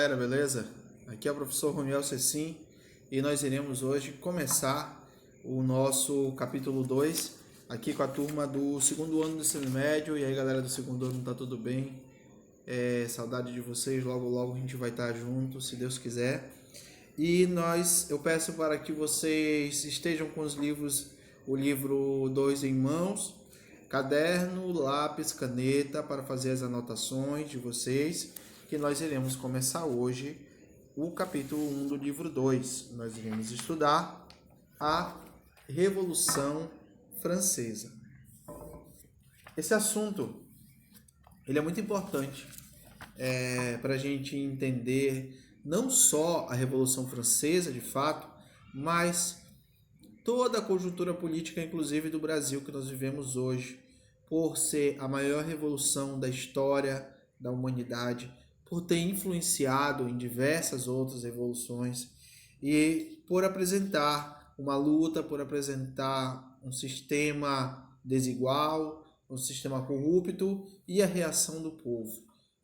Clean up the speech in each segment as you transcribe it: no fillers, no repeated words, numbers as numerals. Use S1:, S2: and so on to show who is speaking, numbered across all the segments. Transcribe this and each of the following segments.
S1: galera, beleza? Aqui é o professor Roniel Cecim e nós iremos hoje começar o nosso capítulo 2 aqui com a turma do segundo ano do ensino médio. E aí, galera do segundo ano, tá tudo bem? Saudade de vocês, logo logo a gente vai estar junto, se Deus quiser. E eu peço para que vocês estejam com os livros, o livro 2 em mãos, caderno, lápis, caneta para fazer as anotações de vocês, que nós iremos começar hoje o capítulo 1 do livro 2. Nós iremos estudar a Revolução Francesa. Esse assunto ele é muito importante para a gente entender não só a Revolução Francesa, de fato, mas toda a conjuntura política, inclusive do Brasil, que nós vivemos hoje, por ser a maior revolução da história da humanidade, por ter influenciado em diversas outras revoluções e por apresentar uma luta, por apresentar um sistema desigual, um sistema corrupto e a reação do povo.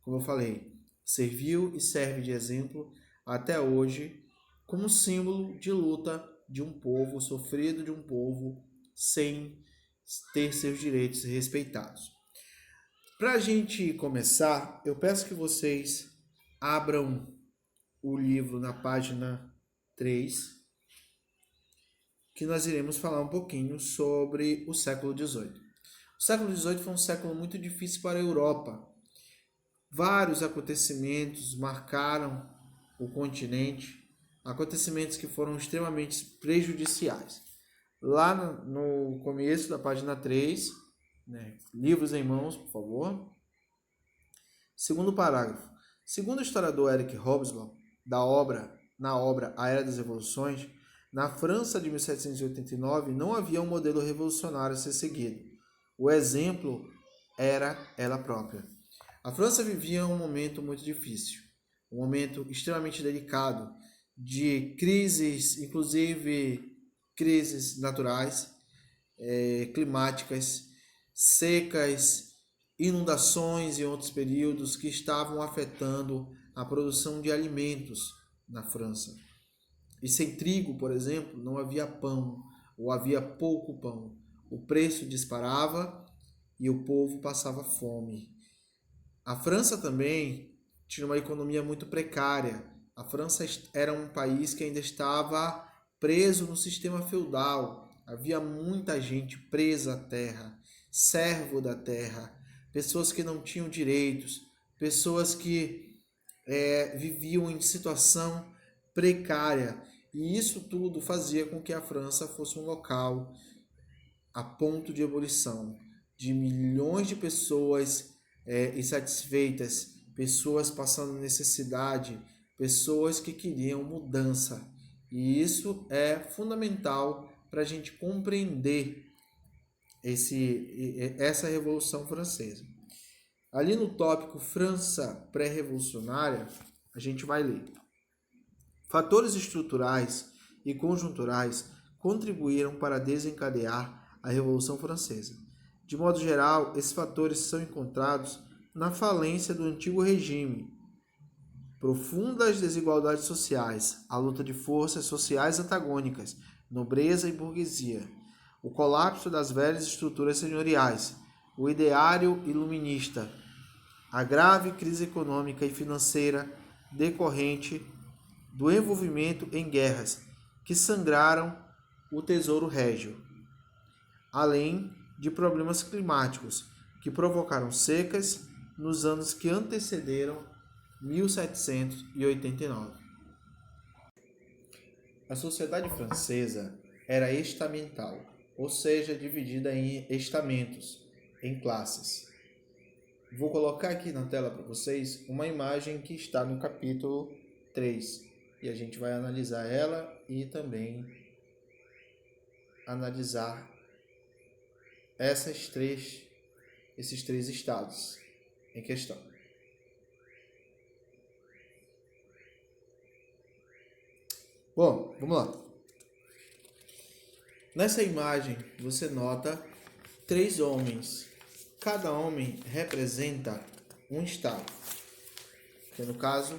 S1: Como eu falei, serviu e serve de exemplo até hoje como símbolo de luta de um povo sofrido, de um povo sem ter seus direitos respeitados. Para a gente começar, eu peço que vocês abram o livro na página 3, que nós iremos falar um pouquinho sobre o século XVIII. O século XVIII foi um século muito difícil para a Europa. Vários acontecimentos marcaram o continente, acontecimentos que foram extremamente prejudiciais. Lá no começo da página 3, livros em mãos, por favor. Segundo parágrafo. Segundo o historiador Eric Hobsbawm, na obra A Era das Revoluções, na França de 1789 não havia um modelo revolucionário a ser seguido. O exemplo era ela própria. A França vivia um momento muito difícil, um momento extremamente delicado, de crises, inclusive crises naturais, climáticas, secas, inundações e outros períodos que estavam afetando a produção de alimentos na França. E sem trigo, por exemplo, não havia pão, ou havia pouco pão. O preço disparava e o povo passava fome. A França também tinha uma economia muito precária. A França era um país que ainda estava preso no sistema feudal. Havia muita gente presa à terra, servo da terra, pessoas que não tinham direitos, pessoas que viviam em situação precária. E isso tudo fazia com que a França fosse um local a ponto de ebulição, de milhões de pessoas insatisfeitas, pessoas passando necessidade, pessoas que queriam mudança. E isso é fundamental para a gente compreender essa Revolução Francesa. Ali no tópico França pré-revolucionária, a gente vai ler: fatores estruturais e conjunturais contribuíram para desencadear a Revolução Francesa. De modo geral, esses fatores são encontrados na falência do antigo regime, profundas desigualdades sociais, a luta de forças sociais antagônicas, nobreza e burguesia, o colapso das velhas estruturas senhoriais, o ideário iluminista, a grave crise econômica e financeira decorrente do envolvimento em guerras que sangraram o tesouro régio, além de problemas climáticos que provocaram secas nos anos que antecederam 1789. A sociedade francesa era estamental, ou seja, dividida em estamentos, em classes. Vou colocar aqui na tela para vocês uma imagem que está no capítulo 3, e a gente vai analisar ela e também analisar esses três estados em questão. Bom, vamos lá. Nessa imagem você nota 3 homens. Cada homem representa um estado, que no caso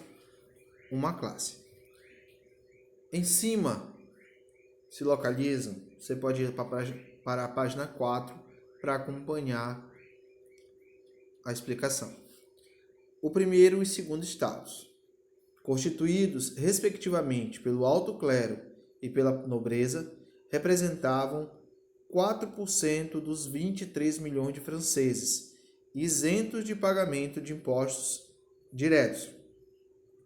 S1: uma classe. Em cima se localizam, você pode ir para a página 4 para acompanhar a explicação. O primeiro e segundo estados, constituídos respectivamente pelo alto clero e pela nobreza, representavam 4% dos 23 milhões de franceses, isentos de pagamento de impostos diretos.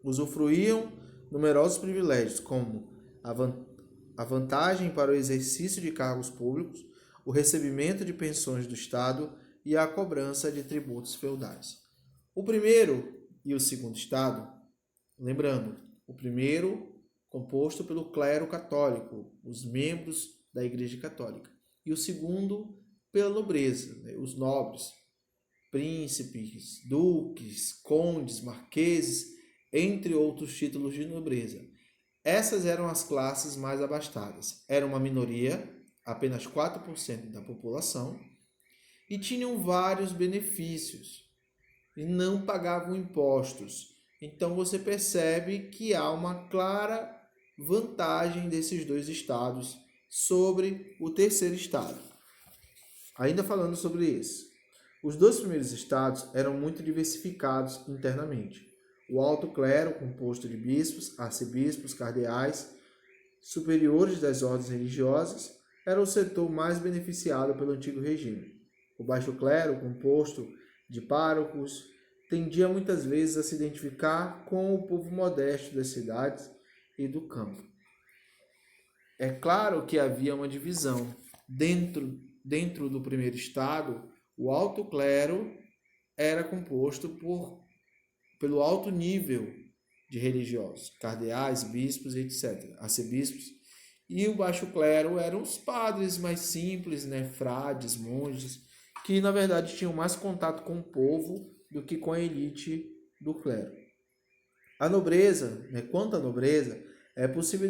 S1: Usufruíam numerosos privilégios, como a vantagem para o exercício de cargos públicos, o recebimento de pensões do Estado e a cobrança de tributos feudais. O primeiro e o segundo estado, lembrando, o primeiro composto pelo clero católico, os membros da Igreja Católica, e o segundo pela nobreza, os nobres, príncipes, duques, condes, marqueses, entre outros títulos de nobreza. Essas eram as classes mais abastadas. Era uma minoria, apenas 4% da população, e tinham vários benefícios e não pagavam impostos. Então você percebe que há uma clara vantagem desses dois estados sobre o terceiro estado. Ainda falando sobre isso, os dois primeiros estados eram muito diversificados internamente. O alto clero, composto de bispos, arcebispos, cardeais, superiores das ordens religiosas, era o setor mais beneficiado pelo antigo regime. O baixo clero, composto de párocos, tendia muitas vezes a se identificar com o povo modesto das cidades e do campo. É claro que havia uma divisão. Dentro do primeiro estado, o alto clero era composto pelo alto nível de religiosos, cardeais, bispos, etc., arcebispos, e o baixo clero eram os padres mais simples, frades, monges, que na verdade tinham mais contato com o povo do que com a elite do clero. A nobreza, quanto à nobreza, é possível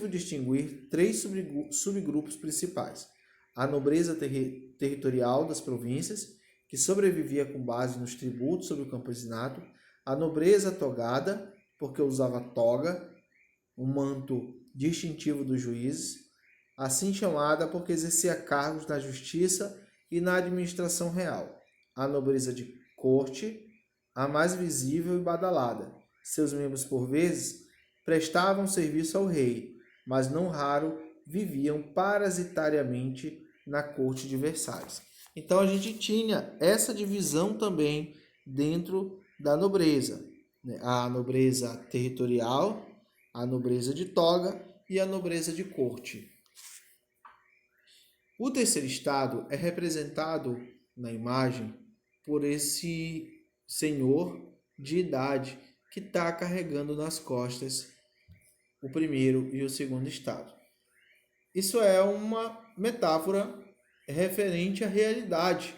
S1: distinguir três subgrupos principais. A nobreza territorial das províncias, que sobrevivia com base nos tributos sobre o campesinato. A nobreza togada, porque usava toga, um manto distintivo dos juízes, assim chamada porque exercia cargos na justiça e na administração real. A nobreza de corte, a mais visível e badalada. Seus membros, por vezes, prestavam serviço ao rei, mas não raro viviam parasitariamente na corte de Versalhes. Então a gente tinha essa divisão também dentro da nobreza. A nobreza territorial, a nobreza de toga e a nobreza de corte. O terceiro estado é representado na imagem por esse senhor de idade que está carregando nas costas o primeiro e o segundo estado. Isso é uma metáfora referente à realidade,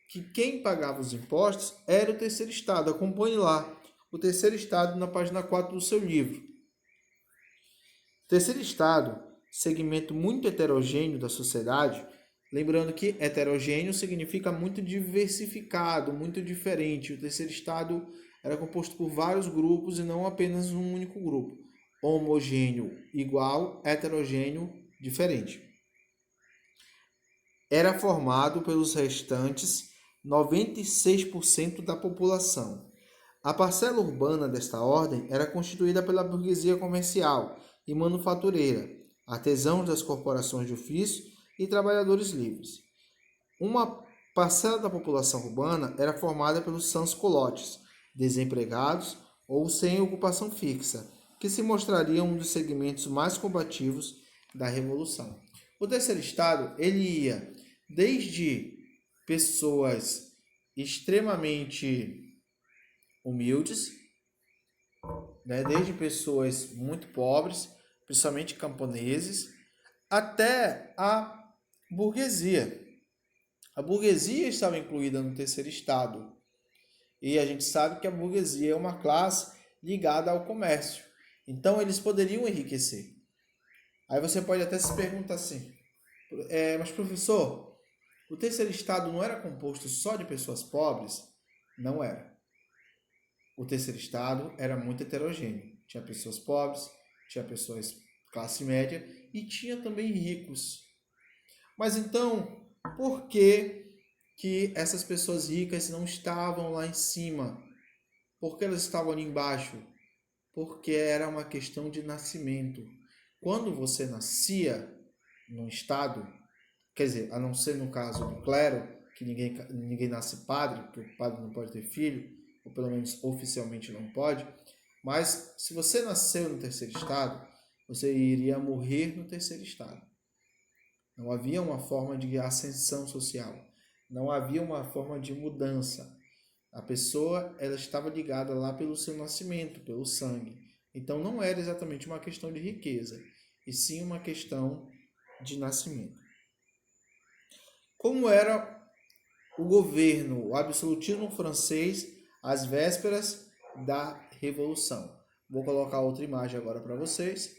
S1: que quem pagava os impostos era o terceiro estado. Acompanhe lá o terceiro estado na página 4 do seu livro. Terceiro estado, segmento muito heterogêneo da sociedade, lembrando que heterogêneo significa muito diversificado, muito diferente. O terceiro estado era composto por vários grupos e não apenas um único grupo. Homogêneo igual, heterogêneo diferente. Era formado pelos restantes 96% da população. A parcela urbana desta ordem era constituída pela burguesia comercial e manufatureira, artesãos das corporações de ofício e trabalhadores livres. Uma parcela da população urbana era formada pelos sans-culottes, desempregados ou sem ocupação fixa, que se mostrariam um dos segmentos mais combativos da Revolução. O terceiro estado, ele ia desde pessoas extremamente humildes, desde pessoas muito pobres, principalmente camponeses, até a burguesia. A burguesia estava incluída no terceiro estado. E a gente sabe que a burguesia é uma classe ligada ao comércio. Então, eles poderiam enriquecer. Aí você pode até se perguntar assim, mas professor, o terceiro estado não era composto só de pessoas pobres? Não era. o terceiro estado era muito heterogêneo. Tinha pessoas pobres, tinha pessoas classe média e tinha também ricos. Mas então, por que essas pessoas ricas não estavam lá em cima? Por que elas estavam ali embaixo? Porque era uma questão de nascimento. Quando você nascia num estado, quer dizer, a não ser no caso do clero, que ninguém nasce padre, porque o padre não pode ter filho, ou pelo menos oficialmente não pode, mas se você nasceu no terceiro estado, você iria morrer no terceiro estado. Não havia uma forma de ascensão social, não havia uma forma de mudança. A pessoa ela estava ligada lá pelo seu nascimento, pelo sangue. Então não era exatamente uma questão de riqueza, e sim uma questão de nascimento. Como era o governo, o absolutismo francês, às vésperas da Revolução? Vou colocar outra imagem agora para vocês.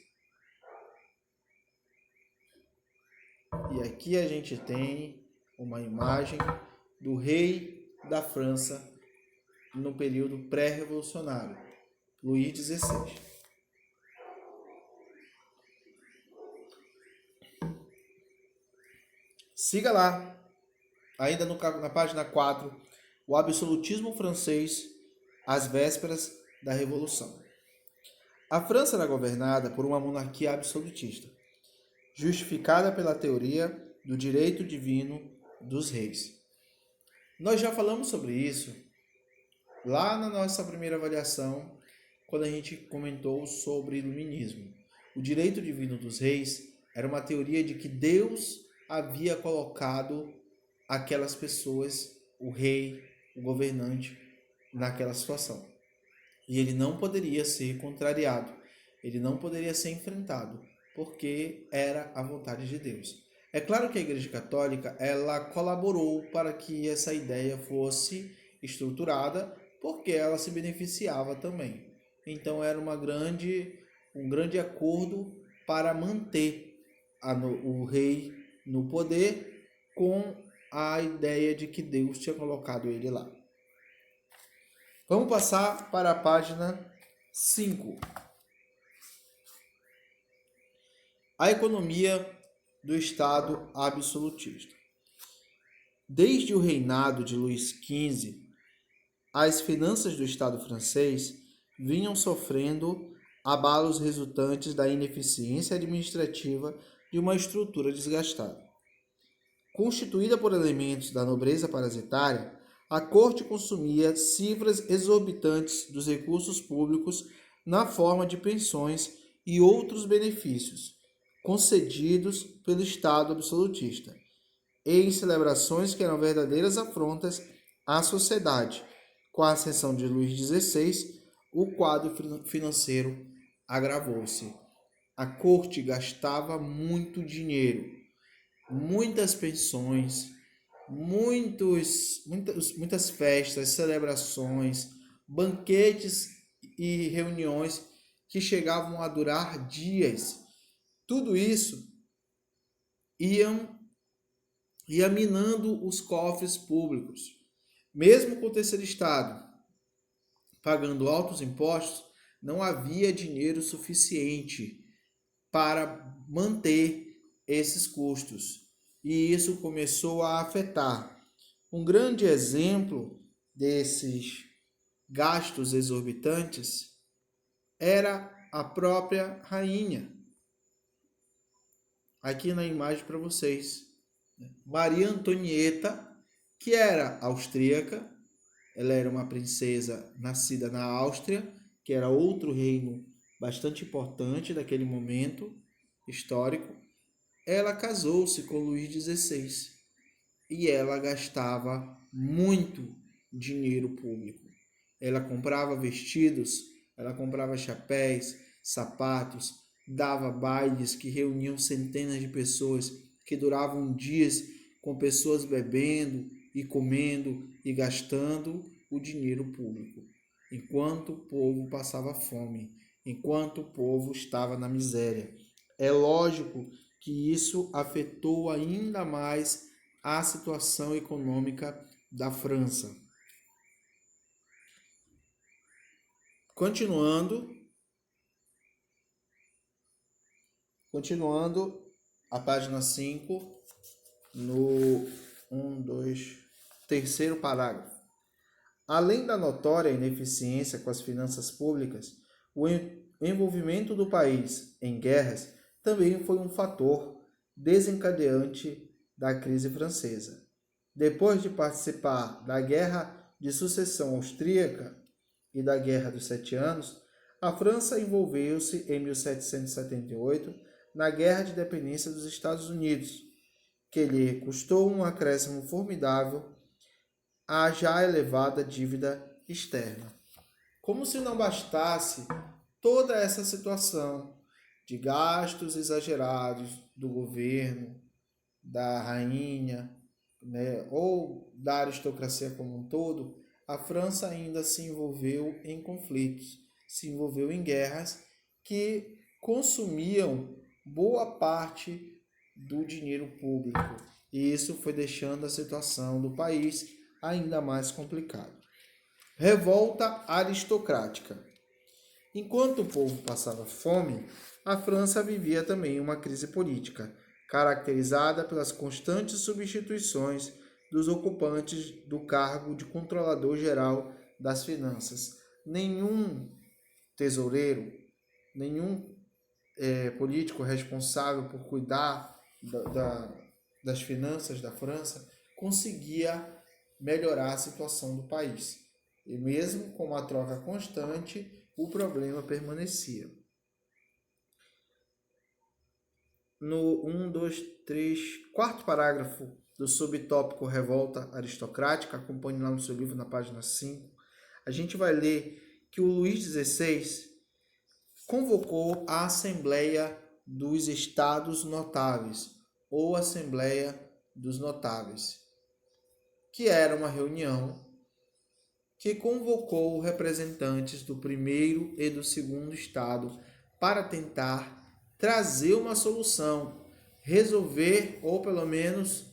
S1: E aqui a gente tem uma imagem do rei da França no período pré-revolucionário, Luís XVI. Siga lá, ainda na página 4, o absolutismo francês às vésperas da Revolução. A França era governada por uma monarquia absolutista, justificada pela teoria do direito divino dos reis. Nós já falamos sobre isso lá na nossa primeira avaliação, quando a gente comentou sobre iluminismo. O direito divino dos reis era uma teoria de que Deus havia colocado aquelas pessoas, o rei, o governante, naquela situação. E ele não poderia ser contrariado, ele não poderia ser enfrentado, porque era a vontade de Deus. É claro que a Igreja Católica ela colaborou para que essa ideia fosse estruturada, porque ela se beneficiava também. Então era um grande acordo para manter o rei no poder com a ideia de que Deus tinha colocado ele lá. Vamos passar para a página 5. A economia do Estado absolutista. Desde o reinado de Luís XV, as finanças do Estado francês vinham sofrendo abalos resultantes da ineficiência administrativa de uma estrutura desgastada. Constituída por elementos da nobreza parasitária, a corte consumia cifras exorbitantes dos recursos públicos na forma de pensões e outros benefícios concedidos pelo Estado absolutista, e em celebrações que eram verdadeiras afrontas à sociedade. Com a ascensão de Luís XVI, o quadro financeiro agravou-se. A corte gastava muito dinheiro, muitas pensões, muitas festas, celebrações, banquetes e reuniões que chegavam a durar dias. Tudo isso ia minando os cofres públicos. Mesmo com o terceiro estado pagando altos impostos, não havia dinheiro suficiente para manter esses custos. E isso começou a afetar. Um grande exemplo desses gastos exorbitantes era a própria rainha. Aqui na imagem para vocês. Maria Antonieta, que era austríaca, ela era uma princesa nascida na Áustria, que era outro reino bastante importante daquele momento histórico. Ela casou-se com Luís XVI e ela gastava muito dinheiro público. Ela comprava vestidos, ela comprava chapéus, sapatos, dava bailes que reuniam centenas de pessoas, que duravam dias, com pessoas bebendo e comendo e gastando o dinheiro público, enquanto o povo passava fome, enquanto o povo estava na miséria. É lógico que isso afetou ainda mais a situação econômica da França. Continuando a página 5, no terceiro parágrafo. Além da notória ineficiência com as finanças públicas, o envolvimento do país em guerras também foi um fator desencadeante da crise francesa. Depois de participar da Guerra de Sucessão Austríaca e da Guerra dos Sete Anos, a França envolveu-se em 1778 na Guerra de Independência dos Estados Unidos, que lhe custou um acréscimo formidável à já elevada dívida externa. Como se não bastasse toda essa situação de gastos exagerados do governo, da rainha, né, ou da aristocracia como um todo, a França ainda se envolveu em conflitos, se envolveu em guerras que consumiam boa parte do dinheiro público. E isso foi deixando a situação do país ainda mais complicada. Revolta aristocrática. Enquanto o povo passava fome, a França vivia também uma crise política, caracterizada pelas constantes substituições dos ocupantes do cargo de controlador geral das finanças. Nenhum tesoureiro, nenhum político responsável por cuidar das finanças da França conseguia melhorar a situação do país. E mesmo com uma troca constante, o problema permanecia. No quarto parágrafo do subtópico Revolta Aristocrática, acompanhe lá no seu livro na página 5, a gente vai ler que o Luís XVI convocou a Assembleia dos Estados Notáveis, ou Assembleia dos Notáveis, que era uma reunião que convocou representantes do primeiro e do segundo estado para tentar trazer uma solução, resolver ou pelo menos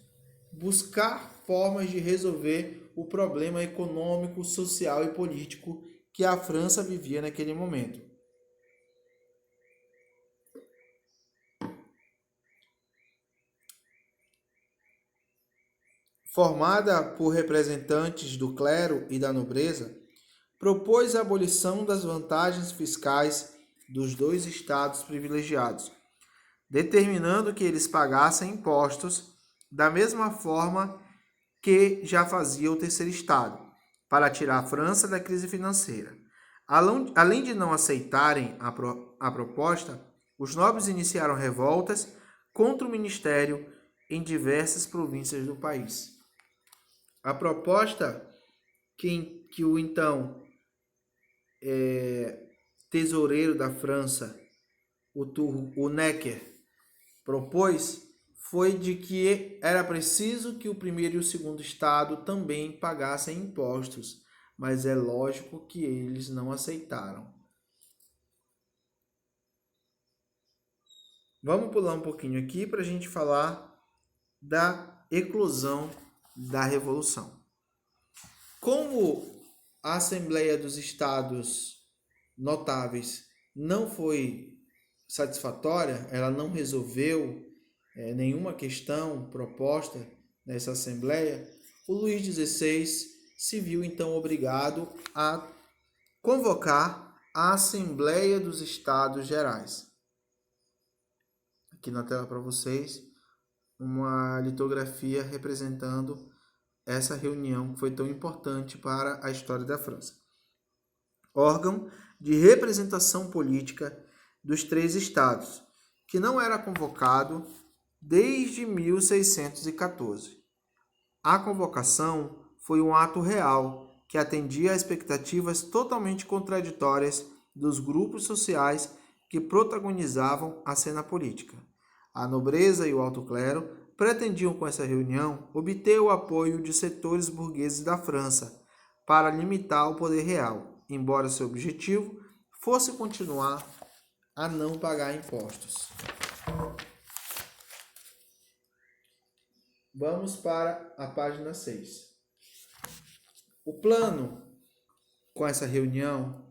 S1: buscar formas de resolver o problema econômico, social e político que a França vivia naquele momento. Formada por representantes do clero e da nobreza, propôs a abolição das vantagens fiscais dos dois estados privilegiados, determinando que eles pagassem impostos da mesma forma que já fazia o terceiro estado, para tirar a França da crise financeira. Além de não aceitarem a proposta, os nobres iniciaram revoltas contra o ministério em diversas províncias do país. A proposta que o então tesoureiro da França, o Necker, propôs foi de que era preciso que o primeiro e o segundo estado também pagassem impostos, mas é lógico que eles não aceitaram. Vamos pular um pouquinho aqui para a gente falar da eclosão da Revolução. Como a Assembleia dos Estados Notáveis não foi satisfatória, ela não resolveu nenhuma questão proposta nessa Assembleia, o Luís XVI se viu então obrigado a convocar a Assembleia dos Estados Gerais. Aqui na tela para vocês, uma litografia representando essa reunião que foi tão importante para a história da França. Órgão de representação política dos três estados, que não era convocado desde 1614. A convocação foi um ato real que atendia a expectativas totalmente contraditórias dos grupos sociais que protagonizavam a cena política. A nobreza e o alto clero pretendiam com essa reunião obter o apoio de setores burgueses da França para limitar o poder real, embora seu objetivo fosse continuar a não pagar impostos. Vamos para a página 6. O plano com essa reunião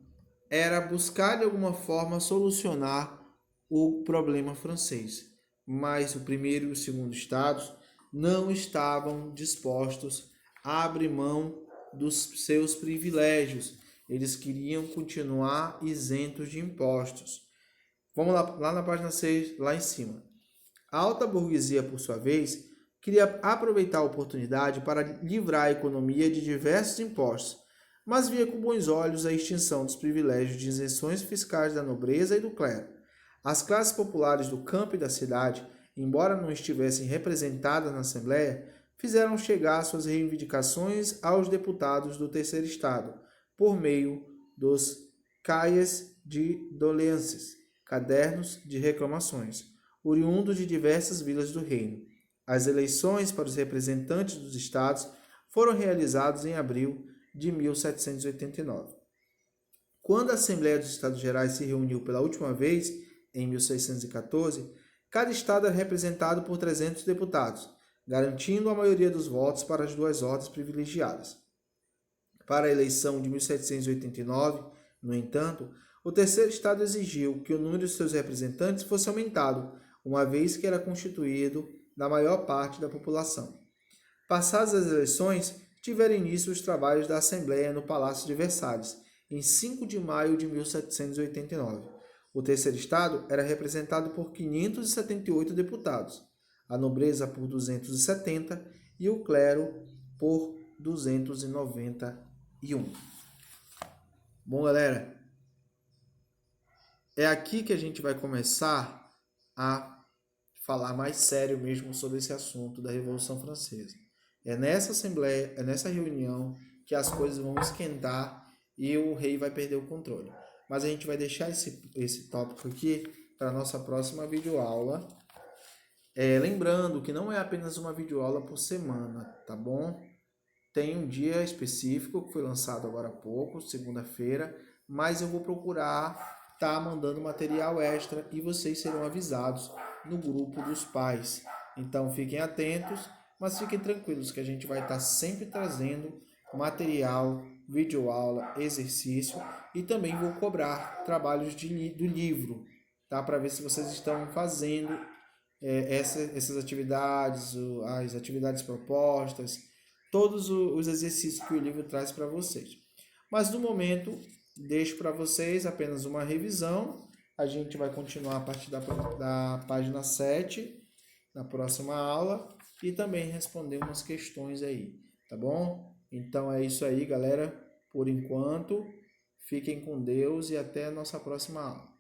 S1: era buscar de alguma forma solucionar o problema francês. Mas o primeiro e o segundo estados não estavam dispostos a abrir mão dos seus privilégios. Eles queriam continuar isentos de impostos. Vamos lá na página 6, lá em cima. A alta burguesia, por sua vez, queria aproveitar a oportunidade para livrar a economia de diversos impostos, mas via com bons olhos a extinção dos privilégios de isenções fiscais da nobreza e do clero. As classes populares do campo e da cidade, embora não estivessem representadas na Assembleia, fizeram chegar suas reivindicações aos deputados do terceiro estado, por meio dos cahiers de doléances, cadernos de reclamações, oriundos de diversas vilas do reino. As eleições para os representantes dos estados foram realizadas em abril de 1789. Quando a Assembleia dos Estados Gerais se reuniu pela última vez, em 1614, cada estado era representado por 300 deputados, garantindo a maioria dos votos para as duas ordens privilegiadas. Para a eleição de 1789, no entanto, o terceiro estado exigiu que o número de seus representantes fosse aumentado, uma vez que era constituído da maior parte da população. Passadas as eleições, tiveram início os trabalhos da Assembleia no Palácio de Versalhes, em 5 de maio de 1789. O terceiro estado era representado por 578 deputados, a nobreza por 270 e o clero por 291. Bom, galera, é aqui que a gente vai começar a falar mais sério mesmo sobre esse assunto da Revolução Francesa. É nessa assembleia, é nessa reunião que as coisas vão esquentar e o rei vai perder o controle. Mas a gente vai deixar esse tópico aqui para a nossa próxima videoaula. Lembrando que não é apenas uma videoaula por semana, tá bom? Tem um dia específico que foi lançado agora há pouco, segunda-feira, mas eu vou procurar estar mandando material extra e vocês serão avisados no grupo dos pais. Então fiquem atentos, mas fiquem tranquilos que a gente vai estar sempre trazendo material, videoaula, exercício e também vou cobrar trabalhos do livro, tá? Para ver se vocês estão fazendo essas atividades, as atividades propostas, todos os exercícios que o livro traz para vocês. Mas no momento, deixo para vocês apenas uma revisão. A gente vai continuar a partir da página 7, na próxima aula, e também responder umas questões aí, tá bom? Então é isso aí, galera. Por enquanto, fiquem com Deus e até a nossa próxima aula.